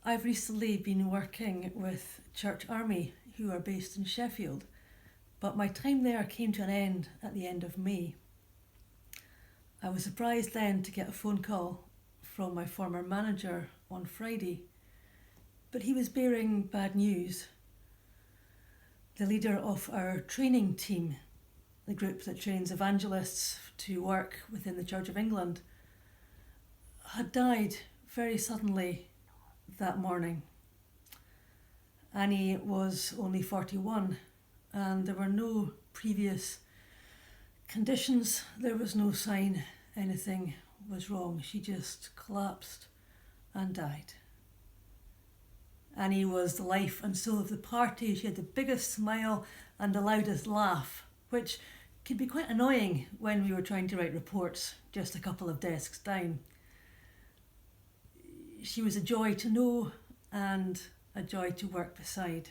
I've recently been working with Church Army, who are based in Sheffield, but my time there came to an end at the end of May. I was surprised then to get a phone call from my former manager on Friday, but he was bearing bad news. The leader of our training team, the group that trains evangelists to work within the Church of England, had died very suddenly that morning. Annie was only 41 and there were no previous conditions. There was no sign anything was wrong. She just collapsed and died. Annie was the life and soul of the party. She had the biggest smile and the loudest laugh, which could be quite annoying when we were trying to write reports just a couple of desks down. She was a joy to know and a joy to work beside.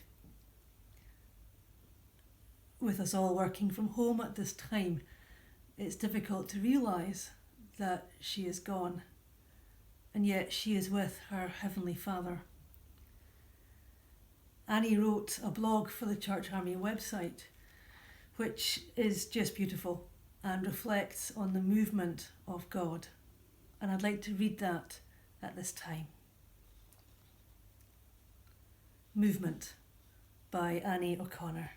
With us all working from home at this time, it's difficult to realise that she is gone, and yet she is with her Heavenly Father. Annie wrote a blog for the Church Army website, which is just beautiful and reflects on the movement of God. And I'd like to read that at this time. Movement by Annie O'Connor.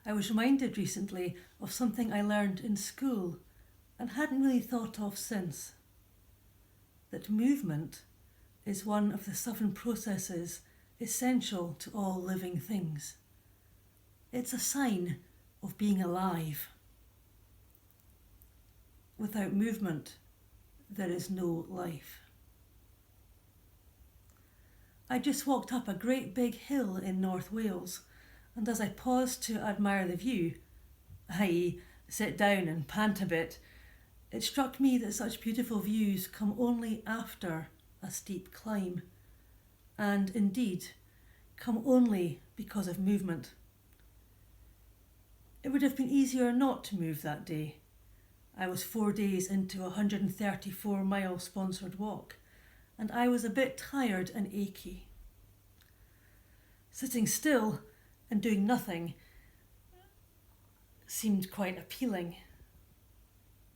I was reminded recently of something I learned in school and hadn't really thought of since. That movement is one of the 7 processes essential to all living things. It's a sign of being alive. Without movement, there is no life. I just walked up a great big hill in North Wales, and as I paused to admire the view, i.e. sit down and pant a bit, it struck me that such beautiful views come only after a steep climb, and indeed come only because of movement. It would have been easier not to move that day. I was 4 days into a 134-mile sponsored walk, and I was a bit tired and achy. Sitting still and doing nothing seemed quite appealing,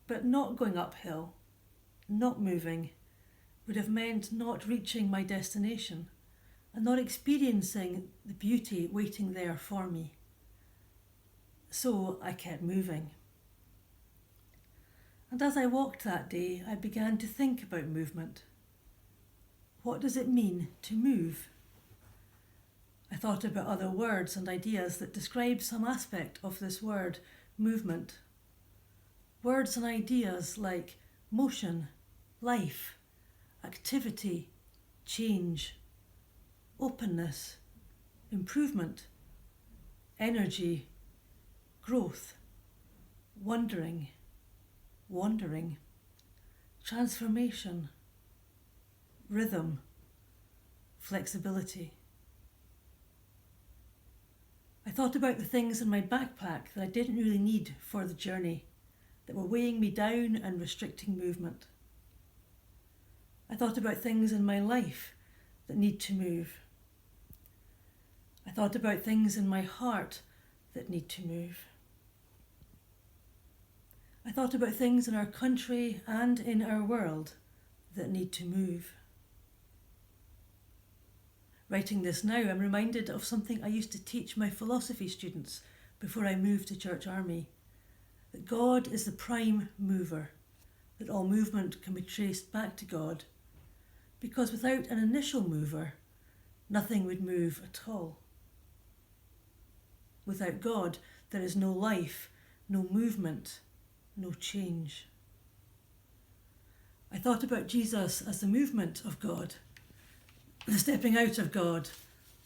but not going uphill, not moving, would have meant not reaching my destination and not experiencing the beauty waiting there for me. So I kept moving. And as I walked that day, I began to think about movement. What does it mean to move? I thought about other words and ideas that describe some aspect of this word, movement. Words and ideas like motion, life, activity, change, openness, improvement, energy, growth, wondering, wandering, transformation, rhythm, flexibility. I thought about the things in my backpack that I didn't really need for the journey, that were weighing me down and restricting movement. I thought about things in my life that need to move. I thought about things in my heart that need to move. I thought about things in our country and in our world that need to move. Writing this now, I'm reminded of something I used to teach my philosophy students before I moved to Church Army. That God is the prime mover, that all movement can be traced back to God, because without an initial mover, nothing would move at all. Without God, there is no life, no movement, no change. I thought about Jesus as the movement of God, the stepping out of God,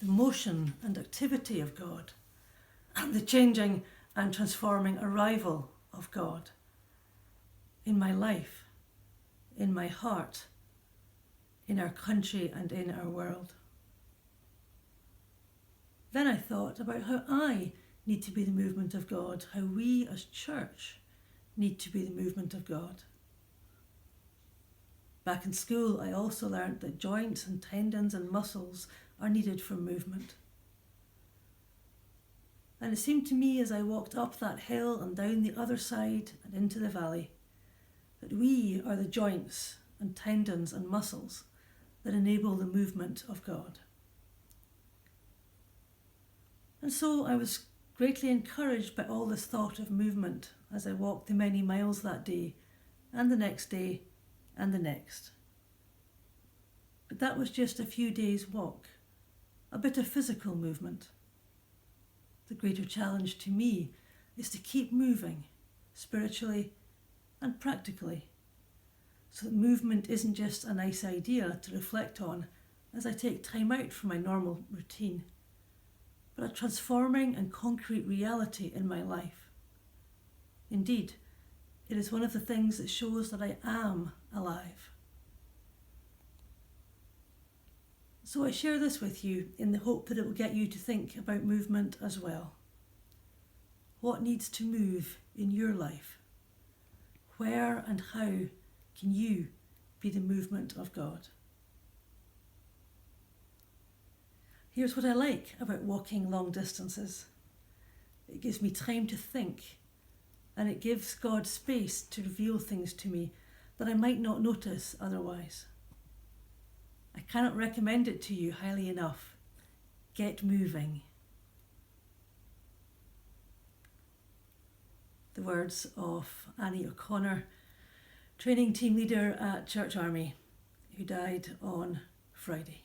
the motion and activity of God, and the changing and transforming arrival of God in my life, in my heart, in our country and in our world. Then I thought about how I need to be the movement of God, how we as church need to be the movement of God. Back in school, I also learnt that joints and tendons and muscles are needed for movement. And it seemed to me as I walked up that hill and down the other side and into the valley that we are the joints and tendons and muscles that enable the movement of God. And so I was greatly encouraged by all this thought of movement as I walked the many miles that day and the next day and the next. But that was just a few days' walk, a bit of physical movement. The greater challenge to me is to keep moving, spiritually and practically, so that movement isn't just a nice idea to reflect on as I take time out from my normal routine, but a transforming and concrete reality in my life. Indeed, it is one of the things that shows that I am alive. So I share this with you in the hope that it will get you to think about movement as well. What needs to move in your life? Where and how can you be the movement of God? Here's what I like about walking long distances. It gives me time to think, and it gives God space to reveal things to me that I might not notice otherwise. I cannot recommend it to you highly enough. Get moving. The words of Annie O'Connor, training team leader at Church Army, who died on Friday.